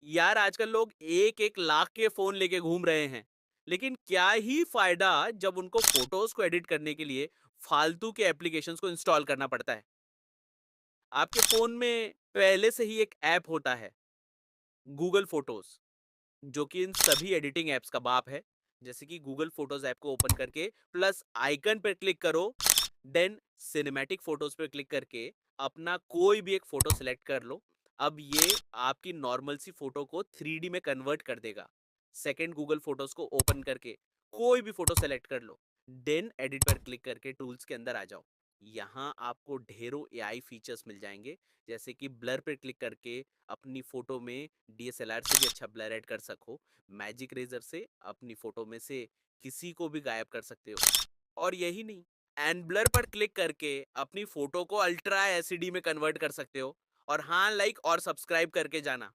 यार आजकल लोग एक एक लाख के फोन लेके घूम रहे हैं, लेकिन क्या ही फायदा जब उनको फोटोज को एडिट करने के लिए फालतू के एप्लीकेशंस को इंस्टॉल करना पड़ता है। आपके फोन में पहले से ही एक ऐप होता है, गूगल फोटोज, जो कि इन सभी एडिटिंग एप्स का बाप है। जैसे कि गूगल फोटोज ऐप को ओपन करके प्लस आइकन पर क्लिक करो, देन सिनेमैटिक फोटोज पर क्लिक करके अपना कोई भी एक फोटो सिलेक्ट कर लो। अब ये आपकी नॉर्मल सी फोटो को 3D में कन्वर्ट कर देगा। सेकंड गूगल फोटोज को ओपन करके कोई भी फोटो सेलेक्ट कर लो, देन एडिट पर क्लिक करके टूल्स के अंदर आ जाओ। यहाँ आपको ढेरों एआई फीचर्स मिल जाएंगे, जैसे कि ब्लर पर क्लिक करके अपनी फोटो में डीएसएलआर से भी अच्छा ब्लर ऐड कर सको, मैजिक रेजर से अपनी फोटो में से किसी को भी गायब कर सकते हो। और यही नहीं, एंड ब्लर पर क्लिक करके अपनी फोटो को अल्ट्रा एचडी में कन्वर्ट कर सकते हो। और हाँ, लाइक और सब्सक्राइब करके जाना।